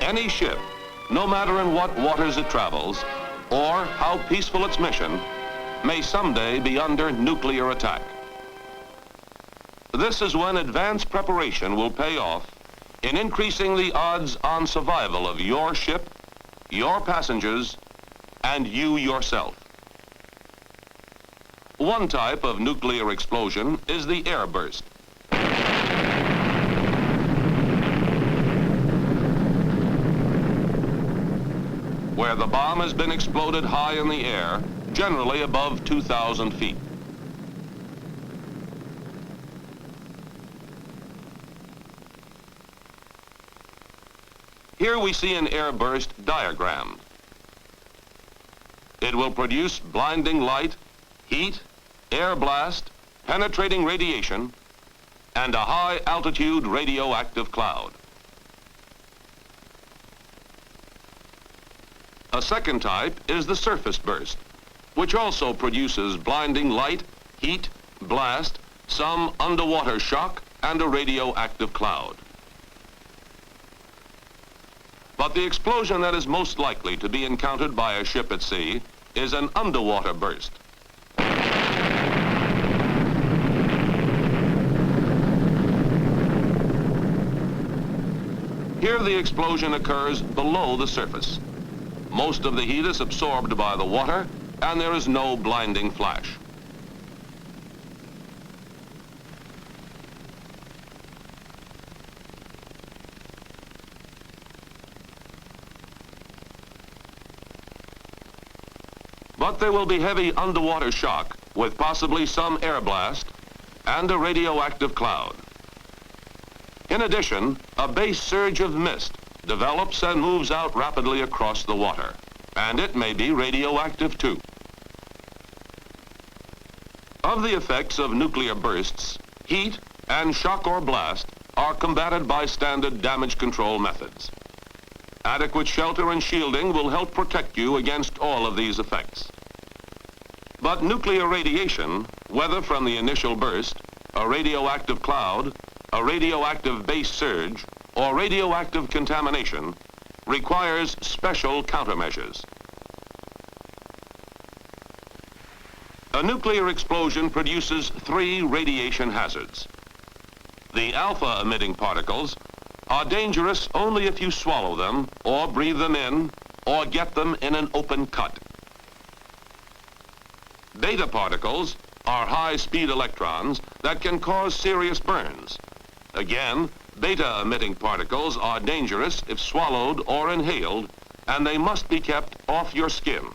Any ship, no matter in what waters it travels, or how peaceful its mission, may someday be under nuclear attack. This is when advanced preparation will pay off in increasing the odds on survival of your ship, your passengers, and you yourself. One type of nuclear explosion is the air burst. Where the bomb has been exploded high in the air, generally above 2,000 feet. Here we see an air burst diagram. It will produce blinding light, heat, air blast, penetrating radiation, and a high-altitude radioactive cloud. A second type is the surface burst, which also produces blinding light, heat, blast, some underwater shock, and a radioactive cloud. But the explosion that is most likely to be encountered by a ship at sea is an underwater burst. Here the explosion occurs below the surface. Most of the heat is absorbed by the water, and there is no blinding flash. But there will be heavy underwater shock with possibly some air blast and a radioactive cloud. In addition, a base surge of mist develops and moves out rapidly across the water, and it may be radioactive too. Of the effects of nuclear bursts, heat and shock or blast are combated by standard damage control methods. Adequate shelter and shielding will help protect you against all of these effects. But nuclear radiation, whether from the initial burst, a radioactive cloud, a radioactive base surge, or radioactive contamination, requires special countermeasures. A nuclear explosion produces 3 radiation hazards. The alpha-emitting particles are dangerous only if you swallow them, or breathe them in, or get them in an open cut. Beta particles are high-speed electrons that can cause serious burns. Again, beta-emitting particles are dangerous if swallowed or inhaled, and they must be kept off your skin.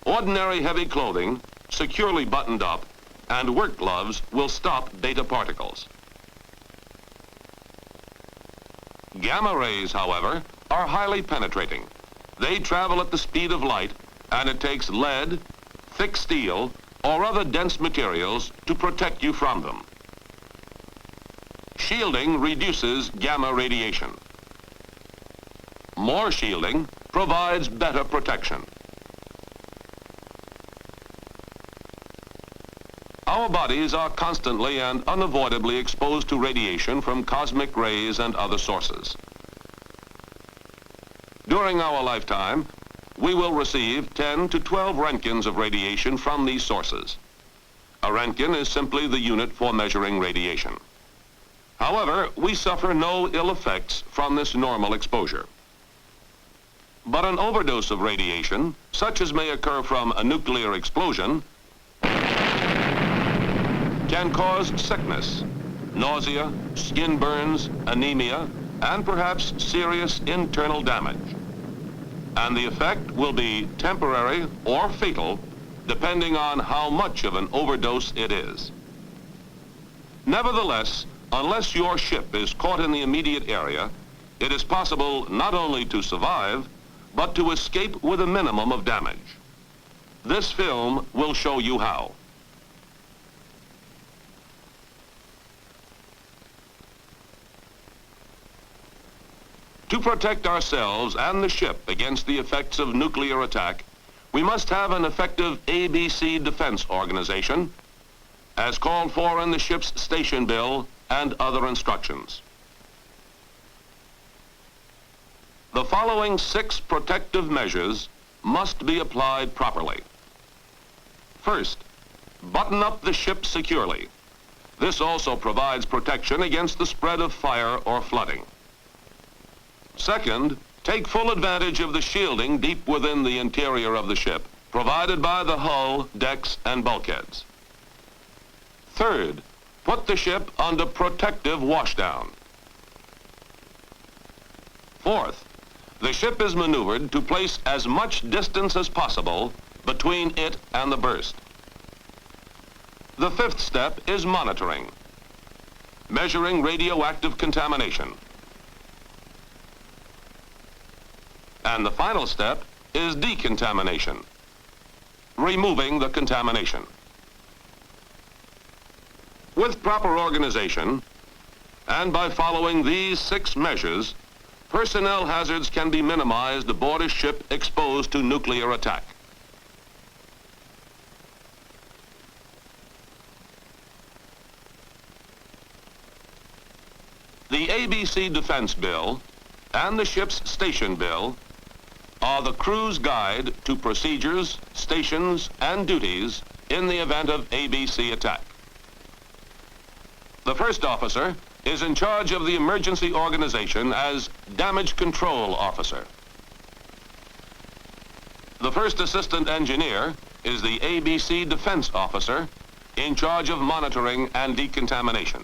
Ordinary heavy clothing, securely buttoned up, and work gloves will stop beta particles. Gamma rays, however, are highly penetrating. They travel at the speed of light, and it takes lead, thick steel, or other dense materials to protect you from them. Shielding reduces gamma radiation. More shielding provides better protection. Our bodies are constantly and unavoidably exposed to radiation from cosmic rays and other sources. During our lifetime, we will receive 10 to 12 roentgens of radiation from these sources. A roentgen is simply the unit for measuring radiation. However, we suffer no ill effects from this normal exposure. But an overdose of radiation, such as may occur from a nuclear explosion, can cause sickness, nausea, skin burns, anemia, and perhaps serious internal damage. And the effect will be temporary or fatal, depending on how much of an overdose it is. Nevertheless, unless your ship is caught in the immediate area, it is possible not only to survive, but to escape with a minimum of damage. This film will show you how. To protect ourselves and the ship against the effects of nuclear attack, we must have an effective ABC defense organization, as called for in the ship's station bill and other instructions. The following 6 protective measures must be applied properly. First, button up the ship securely. This also provides protection against the spread of fire or flooding. Second, take full advantage of the shielding deep within the interior of the ship, provided by the hull, decks, and bulkheads. Third, put the ship under protective washdown. Fourth, the ship is maneuvered to place as much distance as possible between it and the burst. The 5th step is monitoring, measuring radioactive contamination. And the final step is decontamination, removing the contamination. With proper organization, and by following these 6 measures, personnel hazards can be minimized aboard a ship exposed to nuclear attack. The ABC Defense Bill and the Ship's Station Bill are the crew's guide to procedures, stations, and duties in the event of ABC attack. The first officer is in charge of the emergency organization as Damage Control Officer. The first assistant engineer is the ABC Defense Officer in charge of monitoring and decontamination.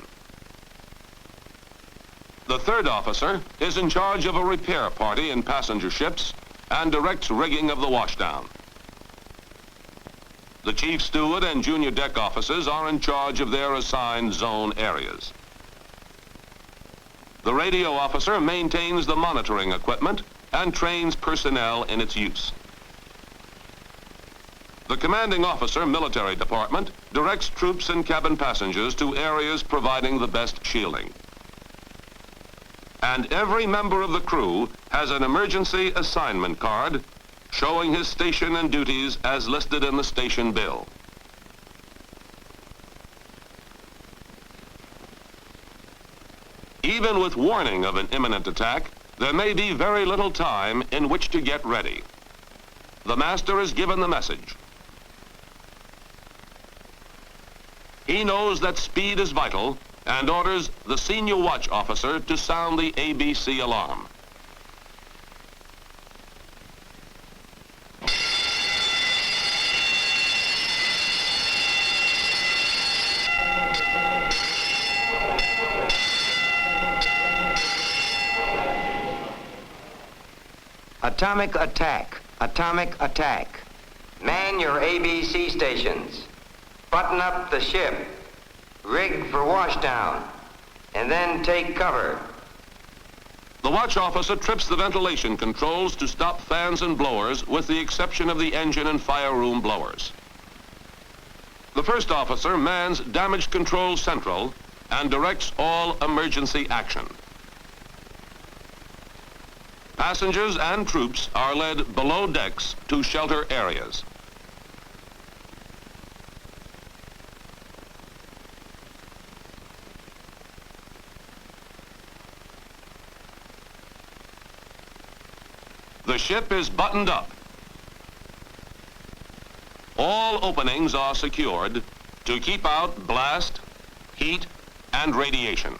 The third officer is in charge of a repair party in passenger ships and directs rigging of the washdown. The chief steward and junior deck officers are in charge of their assigned zone areas. The radio officer maintains the monitoring equipment and trains personnel in its use. The commanding officer, military department, directs troops and cabin passengers to areas providing the best shielding. And every member of the crew has an emergency assignment card showing his station and duties as listed in the station bill. Even with warning of an imminent attack, there may be very little time in which to get ready. The master is given the message. He knows that speed is vital and orders the senior watch officer to sound the ABC alarm. Atomic attack, atomic attack. Man your ABC stations. Button up the ship. Rig for washdown, and then take cover. The watch officer trips the ventilation controls to stop fans and blowers with the exception of the engine and fire room blowers. The first officer mans damage control central and directs all emergency action. Passengers and troops are led below decks to shelter areas. The ship is buttoned up. All openings are secured to keep out blast, heat, and radiation.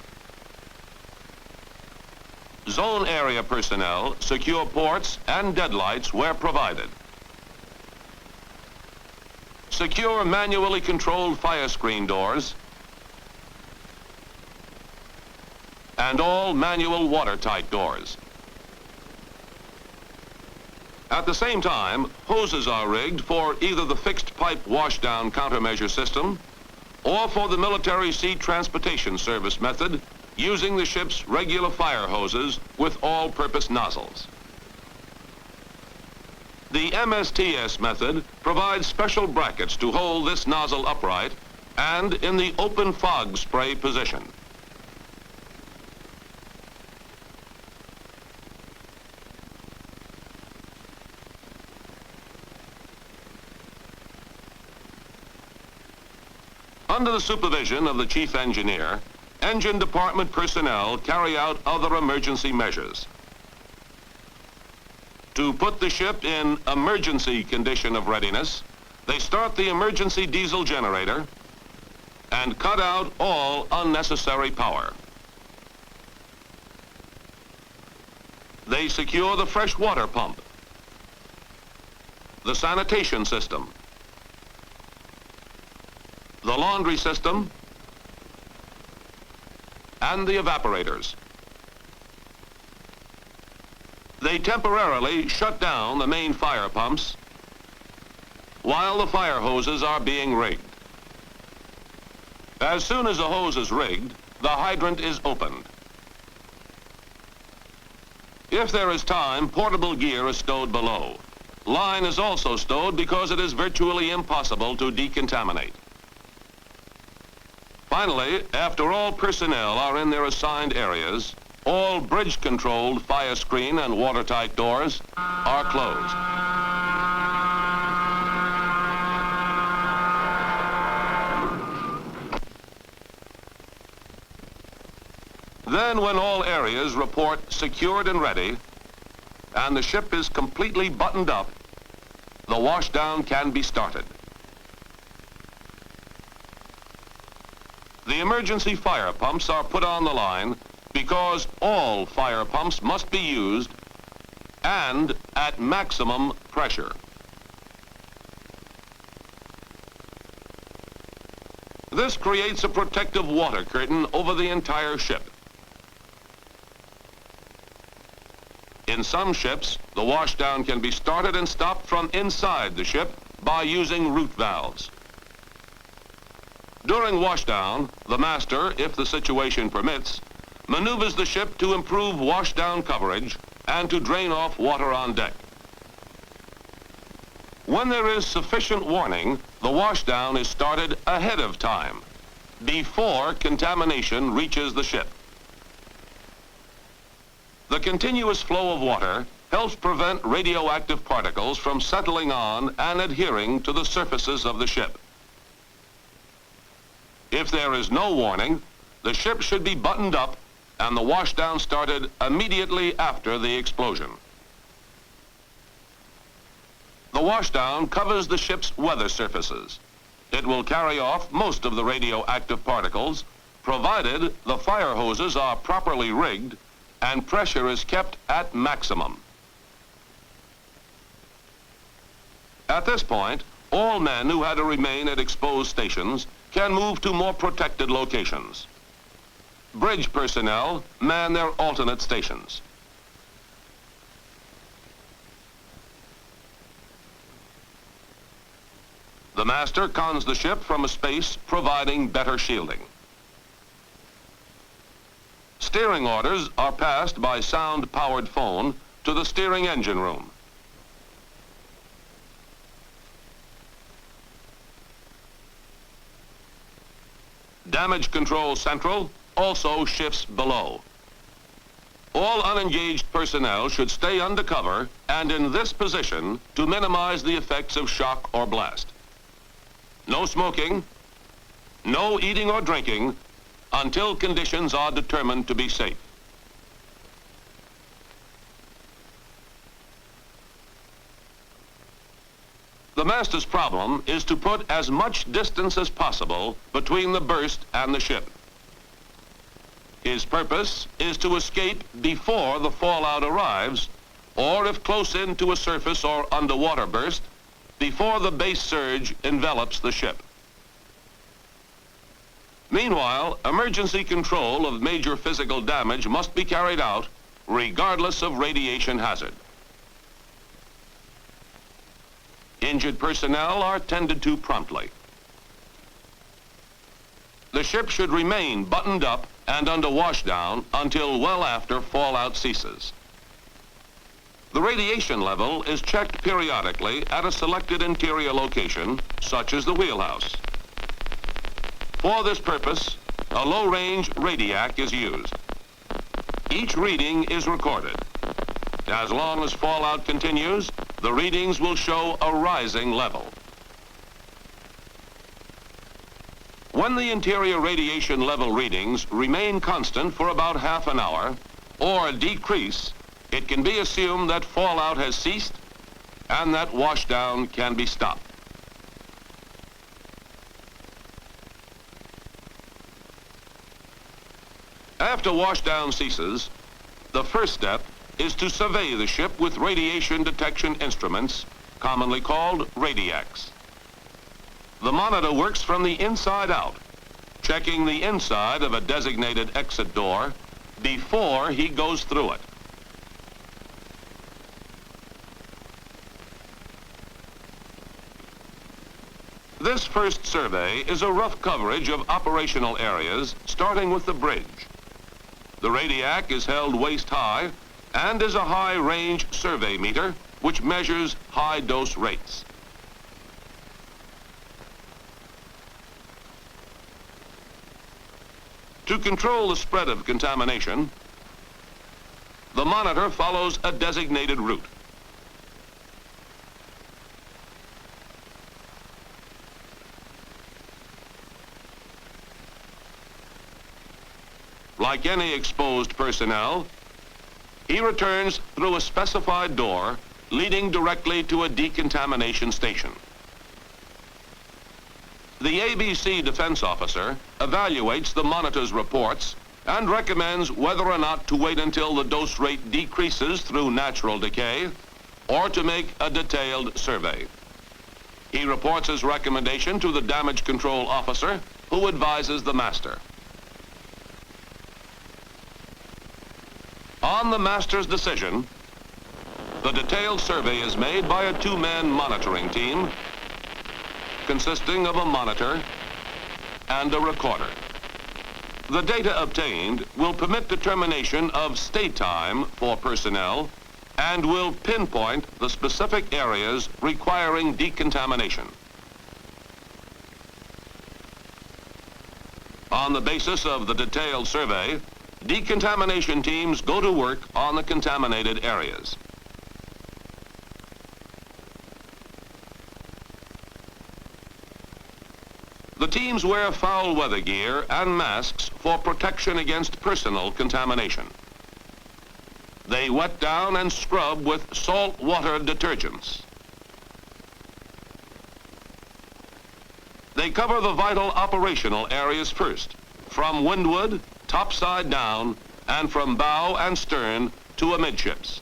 Zone area personnel secure ports and deadlights where provided. Secure manually controlled fire screen doors and all manual watertight doors. At the same time, hoses are rigged for either the fixed pipe washdown countermeasure system or for the military sea transportation service method using the ship's regular fire hoses with all-purpose nozzles. The MSTS method provides special brackets to hold this nozzle upright and in the open fog spray position. Under the supervision of the chief engineer, engine department personnel carry out other emergency measures. To put the ship in emergency condition of readiness, they start the emergency diesel generator and cut out all unnecessary power. They secure the fresh water pump, the sanitation system, the laundry system, and the evaporators. They temporarily shut down the main fire pumps while the fire hoses are being rigged. As soon as the hose is rigged, the hydrant is opened. If there is time, portable gear is stowed below. Line is also stowed because it is virtually impossible to decontaminate. Finally, after all personnel are in their assigned areas, all bridge-controlled fire screen and watertight doors are closed. Then, when all areas report secured and ready, and the ship is completely buttoned up, the washdown can be started. The emergency fire pumps are put on the line because all fire pumps must be used and at maximum pressure. This creates a protective water curtain over the entire ship. In some ships, the washdown can be started and stopped from inside the ship by using root valves. During washdown, the master, if the situation permits, maneuvers the ship to improve washdown coverage and to drain off water on deck. When there is sufficient warning, the washdown is started ahead of time, before contamination reaches the ship. The continuous flow of water helps prevent radioactive particles from settling on and adhering to the surfaces of the ship. If there is no warning, the ship should be buttoned up and the washdown started immediately after the explosion. The washdown covers the ship's weather surfaces. It will carry off most of the radioactive particles, provided the fire hoses are properly rigged and pressure is kept at maximum. At this point, all men who had to remain at exposed stations can move to more protected locations. Bridge personnel man their alternate stations. The master cons the ship from a space providing better shielding. Steering orders are passed by sound-powered phone to the steering engine room. Damage Control Central also shifts below. All unengaged personnel should stay under cover and in this position to minimize the effects of shock or blast. No smoking, no eating or drinking until conditions are determined to be safe. The master's problem is to put as much distance as possible between the burst and the ship. His purpose is to escape before the fallout arrives, or if close in to a surface or underwater burst, before the base surge envelops the ship. Meanwhile, emergency control of major physical damage must be carried out regardless of radiation hazard. Injured personnel are tended to promptly. The ship should remain buttoned up and under washdown until well after fallout ceases. The radiation level is checked periodically at a selected interior location, such as the wheelhouse. For this purpose, a low-range RADIAC is used. Each reading is recorded. As long as fallout continues, the readings will show a rising level. When the interior radiation level readings remain constant for about half an hour or decrease, it can be assumed that fallout has ceased and that washdown can be stopped. After washdown ceases, the first step is to survey the ship with radiation detection instruments, commonly called RADIACs. The monitor works from the inside out, checking the inside of a designated exit door before he goes through it. This first survey is a rough coverage of operational areas, starting with the bridge. The RADIAC is held waist high and is a high-range survey meter which measures high-dose rates. To control the spread of contamination, the monitor follows a designated route. Like any exposed personnel, he returns through a specified door leading directly to a decontamination station. The ABC defense officer evaluates the monitor's reports and recommends whether or not to wait until the dose rate decreases through natural decay or to make a detailed survey. He reports his recommendation to the damage control officer, who advises the master. On the master's decision, the detailed survey is made by a two-man monitoring team consisting of a monitor and a recorder. The data obtained will permit determination of stay time for personnel and will pinpoint the specific areas requiring decontamination. On the basis of the detailed survey, decontamination teams go to work on the contaminated areas. The teams wear foul weather gear and masks for protection against personal contamination. They wet down and scrub with salt water detergents. They cover the vital operational areas first, from windward, topside down, and from bow and stern to amidships.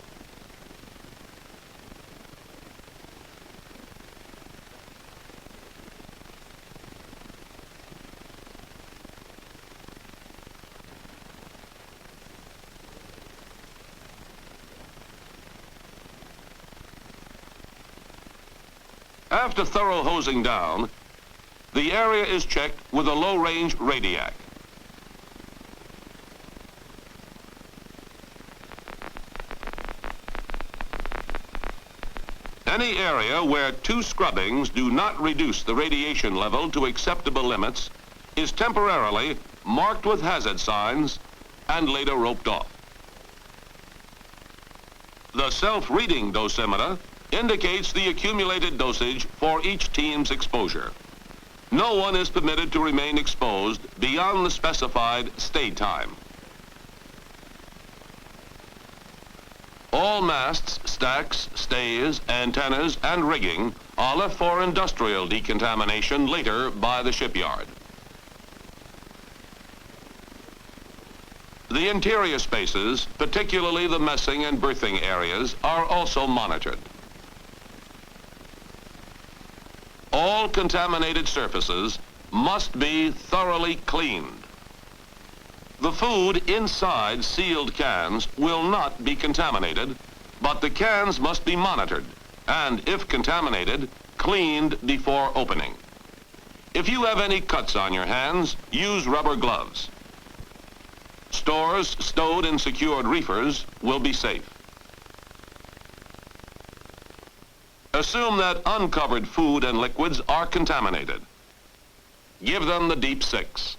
After thorough hosing down, the area is checked with a low-range RADIAC. Any area where two scrubbings do not reduce the radiation level to acceptable limits is temporarily marked with hazard signs and later roped off. The self-reading dosimeter indicates the accumulated dosage for each team's exposure. No one is permitted to remain exposed beyond the specified stay time. All masts, stacks, stays, antennas, and rigging are left for industrial decontamination later by the shipyard. The interior spaces, particularly the messing and berthing areas, are also monitored. All contaminated surfaces must be thoroughly cleaned. The food inside sealed cans will not be contaminated, but the cans must be monitored and, if contaminated, cleaned before opening. If you have any cuts on your hands, use rubber gloves. Stores stowed in secured reefers will be safe. Assume that uncovered food and liquids are contaminated. Give them the deep 6.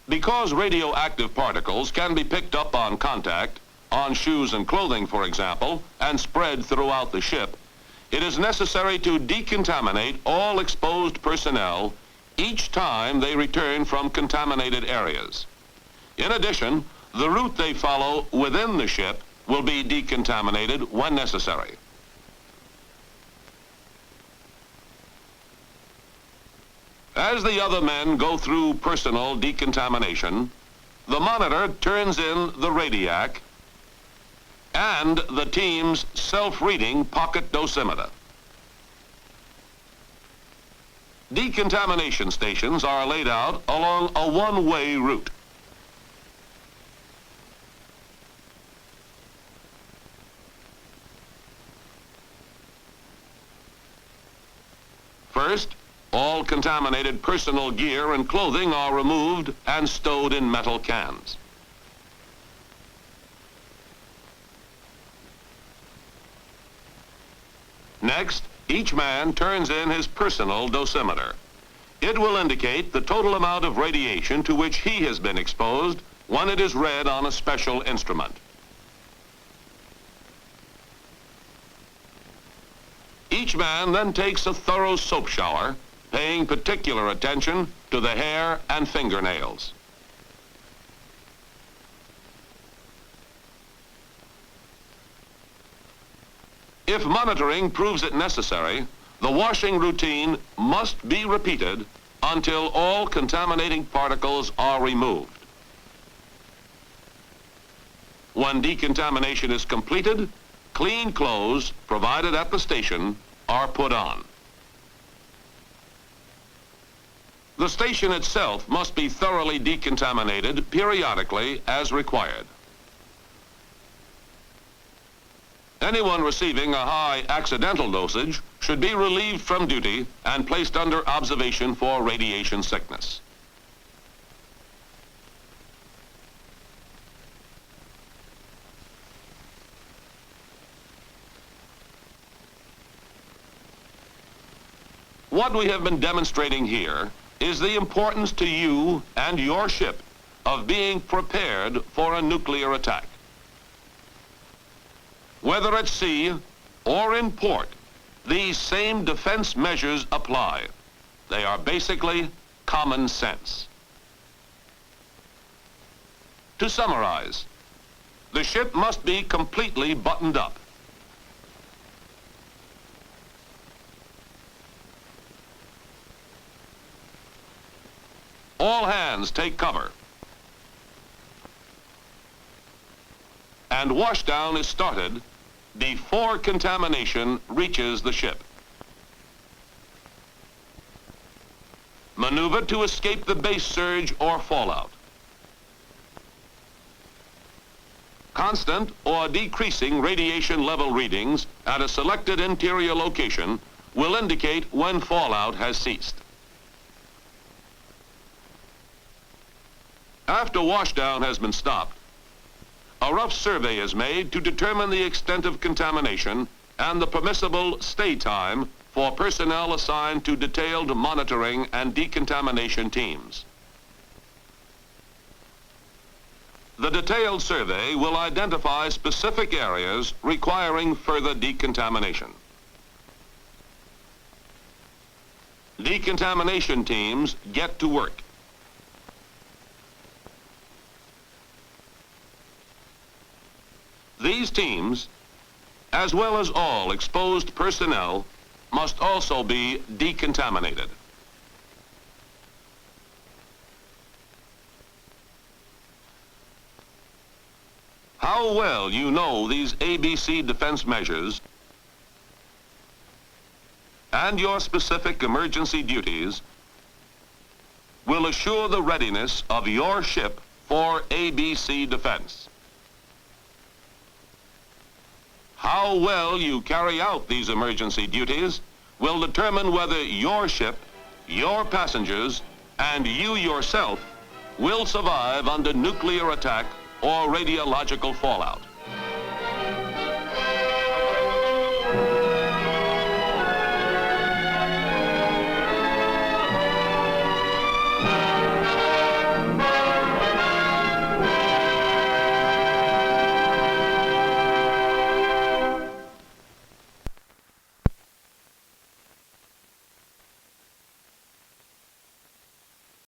Because radioactive particles can be picked up on contact, on shoes and clothing, for example, and spread throughout the ship, it is necessary to decontaminate all exposed personnel each time they return from contaminated areas. In addition, the route they follow within the ship will be decontaminated when necessary. As the other men go through personal decontamination, the monitor turns in the RADIAC and the team's self-reading pocket dosimeter. Decontamination stations are laid out along a one-way route. First, all contaminated personal gear and clothing are removed and stowed in metal cans. Next, each man turns in his personal dosimeter. It will indicate the total amount of radiation to which he has been exposed when it is read on a special instrument. Each man then takes a thorough soap shower, paying particular attention to the hair and fingernails. If monitoring proves it necessary, the washing routine must be repeated until all contaminating particles are removed. When decontamination is completed, clean clothes provided at the station are put on. The station itself must be thoroughly decontaminated periodically as required. Anyone receiving a high accidental dosage should be relieved from duty and placed under observation for radiation sickness. What we have been demonstrating here is the importance to you and your ship of being prepared for a nuclear attack. Whether at sea or in port, these same defense measures apply. They are basically common sense. To summarize, the ship must be completely buttoned up. All hands take cover. And washdown is started before contamination reaches the ship. Maneuver to escape the base surge or fallout. Constant or decreasing radiation level readings at a selected interior location will indicate when fallout has ceased. After washdown has been stopped, a rough survey is made to determine the extent of contamination and the permissible stay time for personnel assigned to detailed monitoring and decontamination teams. The detailed survey will identify specific areas requiring further decontamination. Decontamination teams get to work. These teams, as well as all exposed personnel, must also be decontaminated. How well you know these ABC defense measures and your specific emergency duties will assure the readiness of your ship for ABC defense. How well you carry out these emergency duties will determine whether your ship, your passengers, and you yourself will survive under nuclear attack or radiological fallout.